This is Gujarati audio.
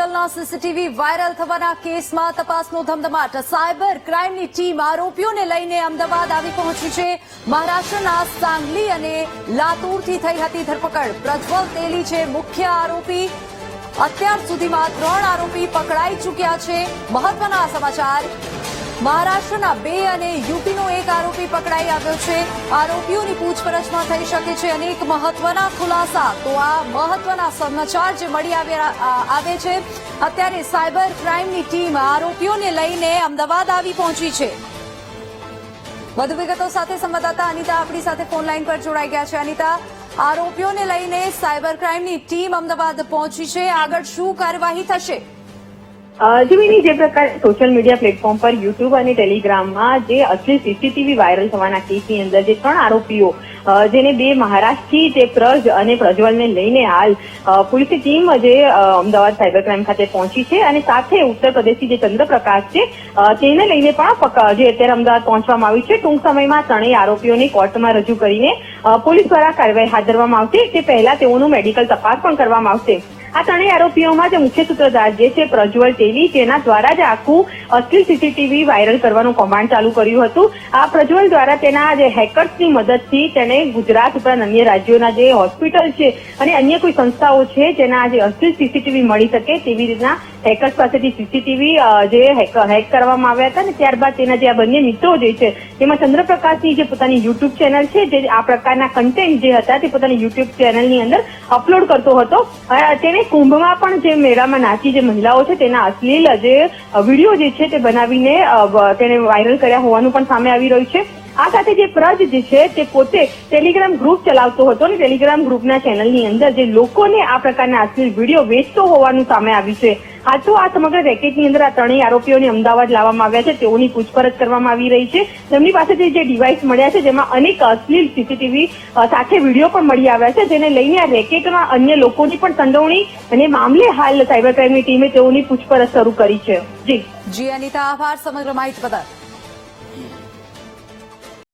પ્રજ્વલના સીસીટીવી વાયરલ થવાના કેસમાં તપાસનો ધમધમાટ. સાયબર ક્રાઇમની ટીમ આરોપીઓને લઈને અમદાવાદ આવી પહોંચી છે. મહારાષ્ટ્રના સાંગલી અને લાતુરથી થઈ હતી ધરપકડ. પ્રજ્વલ તેલી છે મુખ્ય આરોપી. અત્યાર સુધીમાં 3 આરોપી પકડાઈ ચૂક્યા છે. મહત્વના સમાચાર, મહારાષ્ટ્રના 2 અને યુપીનો 1 આરોપી પકડાઈ આવ્યો છે. આરોપીઓની પૂછપરછમાં થઈ શકે છે અનેક મહત્વના ખુલાસા. તો આ મહત્વના સમાચાર જે મળી આવે છે. અત્યારે સાયબર ક્રાઇમની ટીમ આરોપીઓને લઈને અમદાવાદ આવી પહોંચી છે. વધુ વિગતો સાથે સંવાદદાતા અનિતા આપણી સાથે ફોન લાઈન પર જોડાઈ ગયા છે. અનિતા, આરોપીઓને લઈને સાયબર ક્રાઇમની ટીમ અમદાવાદ પહોંચી છે. આગળ શું કાર્યવાહી થશે? જીવીની જે પ્રકારે સોશિયલ મીડિયા પ્લેટફોર્મ પર યુટ્યુબ અને ટેલિગ્રામમાં જે અસલી સીસીટીવી વાયરલ થવાના કેસની અંદર જે 3 આરોપીઓ જેને 2 મહારાષ્ટ્રથી તે પ્રજ અને પ્રજ્વલને લઈને હાલ પોલીસની ટીમ જે અમદાવાદ સાયબર ક્રાઇમ ખાતે પહોંચી છે અને સાથે ઉત્તર પ્રદેશથી જે ચંદ્રપ્રકાશ છે તેને લઈને પણ જે અત્યારે અમદાવાદ પહોંચવામાં આવ્યું છે. ટૂંક સમયમાં 3 આરોપીઓને કોર્ટમાં રજૂ કરીને પોલીસ દ્વારા કાર્યવાહી હાથ ધરવામાં આવશે. તે પહેલા તેઓનું મેડિકલ તપાસ પણ કરવામાં આવશે. આ 3 આરોપીઓમાં જે મુખ્ય સૂત્રધાર જે છે પ્રજ્વલ તેલી, તેના દ્વારા જ આખું અસલી સીસીટીવી વાયરલ કરવાનું કૌભાંડ ચાલુ કર્યું હતું. આ પ્રજ્વલ દ્વારા તેના જે હેકર્સની મદદથી તેને ગુજરાત ઉપરાંત અન્ય રાજ્યોના જે હોસ્પિટલ છે અને અન્ય કોઈ સંસ્થાઓ છે જેના જે અસલી સીસીટીવી મળી શકે તેવી રીતના હેકર્સ પાસેથી સીસીટીવી જે હેક કરવામાં આવ્યા હતા. અને ત્યારબાદ તેના જે આ બંને મિત્રો જે છે તેમાં ચંદ્રપ્રકાશની જે પોતાની યુટ્યુબ ચેનલ છે જે આ પ્રકારના કન્ટેન્ટ જે હતા તે પોતાની યુટ્યુબ ચેનલની અંદર અપલોડ કરતો હતો. તેને કુંભમાં પણ જે મેળામાં નાચી જે મહિલાઓ છે તેના અશ્લીલ જે વિડીયો જે છે તે બનાવીને તેને વાયરલ કર્યા હોવાનું પણ સામે આવી રહ્યું છે. આ સાથે જે પ્રજ જે છે તે પોતે ટેલિગ્રામ ગ્રુપ ચલાવતો હતો અને ટેલિગ્રામ ગ્રુપના ચેનલની અંદર જે લોકોને આ પ્રકારના અશ્લીલ વિડીયો વેચતો હોવાનું સામે આવ્યું છે. હાલ તો આ સમગ્ર રેકેટની અંદર આ 3 આરોપીઓને અમદાવાદ લાવવામાં આવ્યા છે. તેઓની પૂછપરછ કરવામાં આવી રહી છે. તેમની પાસેથી જે ડિવાઇસ મળ્યા છે જેમાં અનેક અશ્લીલ સીસીટીવી સાથે વિડીયો પણ મળી આવ્યા છે, જેને લઈને આ રેકેટમાં અન્ય લોકોની પણ સંડોવણી અને મામલે હાલ સાયબર ક્રાઇમની ટીમે તેઓની પૂછપરછ શરૂ કરી છે. જી અનિતા, આભાર સમગ્ર માહિતી બદલ.